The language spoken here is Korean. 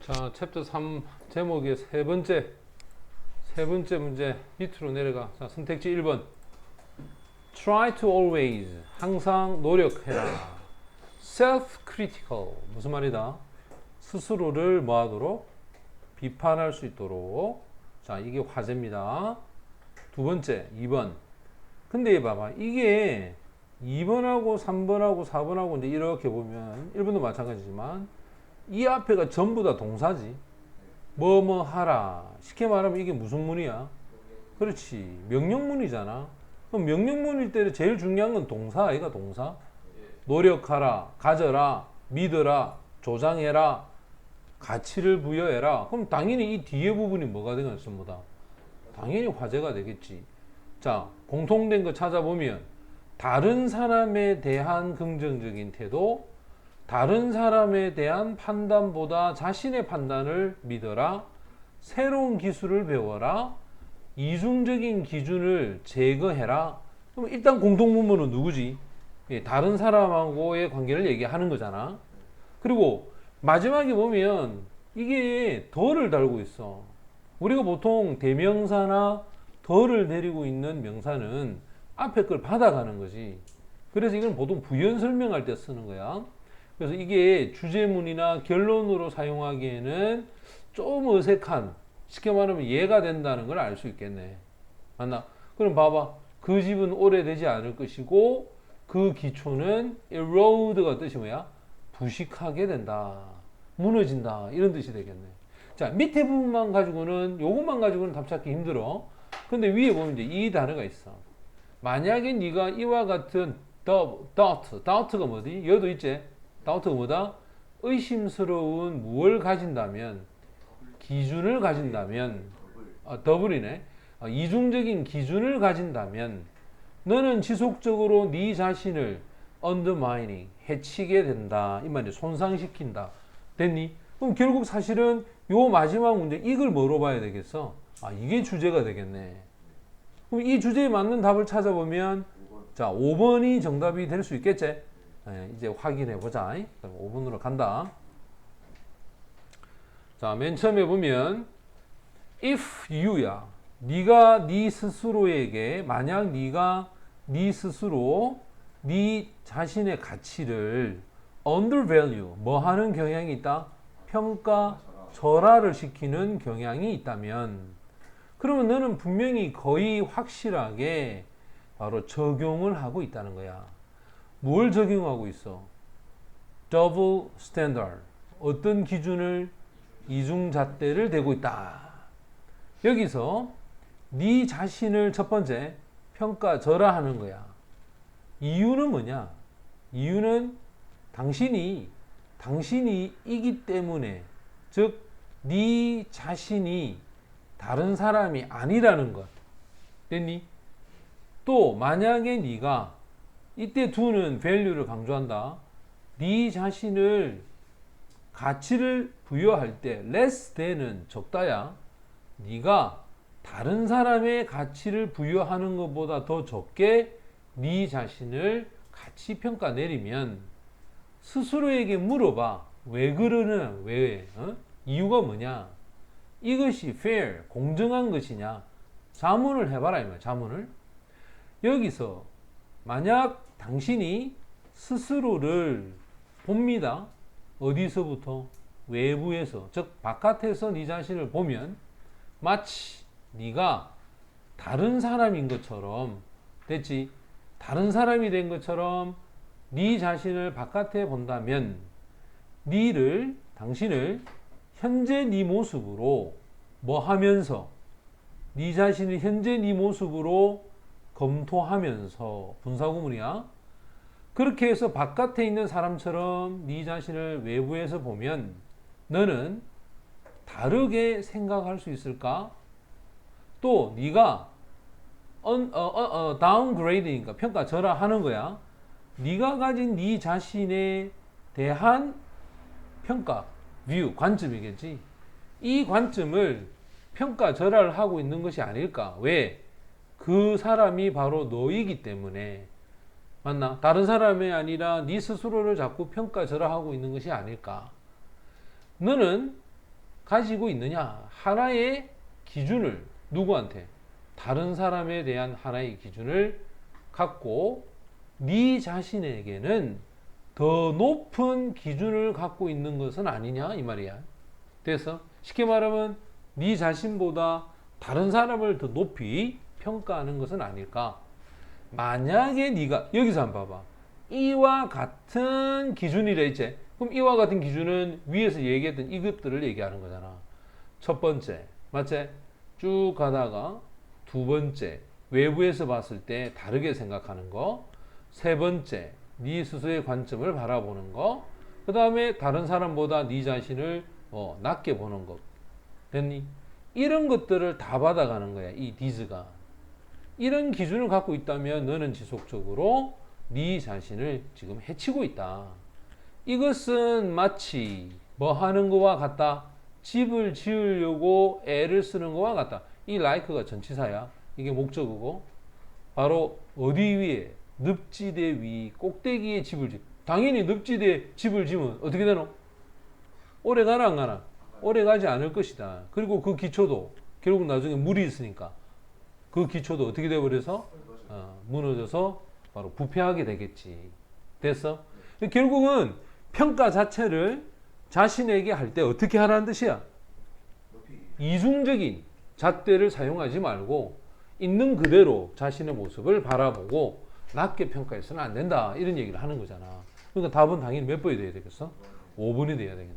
자, 챕터 3 제목의 세 번째 문제 밑으로 내려가. 자, 선택지 1번. Try to always. 항상 노력해라. Self-critical. 무슨 말이다? 스스로를 뭐하도록? 비판할 수 있도록. 자, 이게 화제입니다. 두 번째, 2번. 근데 봐봐. 이게 2번하고 3번하고 4번하고 이제 이렇게 보면 1번도 마찬가지지만 이 앞에가 전부 다 동사지. 뭐뭐 하라. 쉽게 말하면 이게 무슨 문이야? 그렇지. 명령문이잖아. 그럼 명령문일 때 제일 중요한 건 동사 아이가 동사? 노력하라, 가져라, 믿어라, 조장해라, 가치를 부여해라. 그럼 당연히 이 뒤에 부분이 뭐가 되겠어? 전부 다. 당연히 화제가 되겠지. 자, 공통된 거 찾아보면 다른 사람에 대한 긍정적인 태도, 다른 사람에 대한 판단보다 자신의 판단을 믿어라, 새로운 기술을 배워라, 이중적인 기준을 제거해라. 그럼 일단 공통문문은 누구지? 다른 사람하고의 관계를 얘기하는 거잖아. 그리고 마지막에 보면 이게 더를 달고 있어. 우리가 보통 대명사나 더를 데리고 있는 명사는 앞에 걸 받아가는 거지. 그래서 이건 보통 부연 설명할 때 쓰는 거야. 그래서 이게 주제문이나 결론으로 사용하기에는 좀 어색한, 쉽게 말하면 이해가 된다는 걸 알 수 있겠네. 맞나? 그럼 봐봐. 그 집은 오래되지 않을 것이고 그 기초는 erode가 뜻이 뭐야? 부식하게 된다. 무너진다. 이런 뜻이 되겠네. 자, 밑에 부분만 가지고는, 요것만 가지고는 답 찾기 힘들어. 근데 위에 보면 이제 이 단어가 있어. 만약에 네가 이와 같은 doubt가 뭐지? 여도 있지? doubt가 뭐다? 의심스러운 무엇을 가진다면, 기준을 가진다면, 더블이네. 이중적인 기준을 가진다면 너는 지속적으로 네 자신을 undermining, 해치게 된다. 이 말이야. 손상시킨다. 됐니? 그럼 결국 사실은 요 마지막 문제 이걸 뭐로 봐야 되겠어? 이게 주제가 되겠네. 그럼 이 주제에 맞는 답을 찾아보면 자, 5번이 정답이 될 수 있겠지? 네, 이제 확인해 보자. 그럼 5번으로 간다. 자, 맨 처음에 보면 if you야. 네가 네 스스로에게, 만약 네가 네 스스로 네 자신의 가치를 undervalue, 뭐 하는 경향이 있다? 평가 절하를 시키는 경향이 있다면, 그러면 너는 분명히 거의 확실하게 바로 적용을 하고 있다는 거야. 뭘 적용하고 있어? double standard. 어떤 기준을? 이중잣대를 대고 있다. 여기서 네 자신을 첫 번째 평가절하하는 거야. 이유는 뭐냐? 이유는 당신이 이기 때문에, 즉 네 자신이 다른 사람이 아니라는 것. 됐니? 또 만약에 네가, 이때 do는 value를 강조한다. 네 자신을 가치를 부여할 때 less than은 적다야. 네가 다른 사람의 가치를 부여하는 것보다 더 적게 네 자신을 가치 평가 내리면 스스로에게 물어봐. 왜 그러느냐? 왜? 이유가 뭐냐? 이것이 fair, 공정한 것이냐? 자문을 해봐라 이 말. 자문을. 여기서 만약 당신이 스스로를 봅니다. 어디서부터? 외부에서, 즉 바깥에서 네 자신을 보면 마치 네가 다른 사람인 것처럼, 됐지? 다른 사람이 된 것처럼 네 자신을 바깥에 본다면 당신을 현재 네 모습으로 뭐 하면서, 네 자신을 현재 네 모습으로 검토하면서, 분사구문이야. 그렇게 해서 바깥에 있는 사람처럼 네 자신을 외부에서 보면 너는 다르게 생각할 수 있을까? 또 네가 downgrading이니까 평가절하하는 거야. 네가 가진 네 자신에 대한 평가, view, 관점이겠지. 이 관점을 평가절하를 하고 있는 것이 아닐까? 왜? 그 사람이 바로 너이기 때문에. 맞나? 다른 사람이 아니라 네 스스로를 자꾸 평가절하하고 있는 것이 아닐까? 너는 가지고 있느냐? 하나의 기준을 누구한테? 다른 사람에 대한 하나의 기준을 갖고 네 자신에게는 더 높은 기준을 갖고 있는 것은 아니냐 이 말이야. 그래서 쉽게 말하면 네 자신보다 다른 사람을 더 높이 평가하는 것은 아닐까? 만약에 네가 여기서 한번 봐봐. 이와 같은 기준이라 했지. 그럼 이와 같은 기준은 위에서 얘기했던 이것들을 얘기하는 거잖아. 첫 번째, 맞지? 쭉 가다가 두 번째, 외부에서 봤을 때 다르게 생각하는 거. 세 번째, 네 스스로의 관점을 바라보는 거. 그 다음에 다른 사람보다 네 자신을 낮게 보는 것. 됐니? 이런 것들을 다 받아가는 거야. 이 디즈가. 이런 기준을 갖고 있다면 너는 지속적으로 네 자신을 지금 해치고 있다. 이것은 마치 뭐 하는 거와 같다. 집을 지으려고 애를 쓰는 거와 같다. 이 like가 전치사야. 이게 목적어고. 바로 어디 위에? 늪지대 위 꼭대기에 집을 지. 당연히 늪지대에 집을 지으면 어떻게 되노? 오래 가나 안 가나? 오래 가지 않을 것이다. 그리고 그 기초도 결국 나중에 물이 있으니까 그 기초도 어떻게 되어버려서 무너져서 바로 부패하게 되겠지. 됐어? 결국은 평가 자체를 자신에게 할 때 어떻게 하라는 뜻이야? 이중적인 잣대를 사용하지 말고 있는 그대로 자신의 모습을 바라보고 낮게 평가해서는 안 된다. 이런 얘기를 하는 거잖아. 그러니까 답은 당연히 몇 번이 돼야 되겠어? 5번이 돼야 되겠네.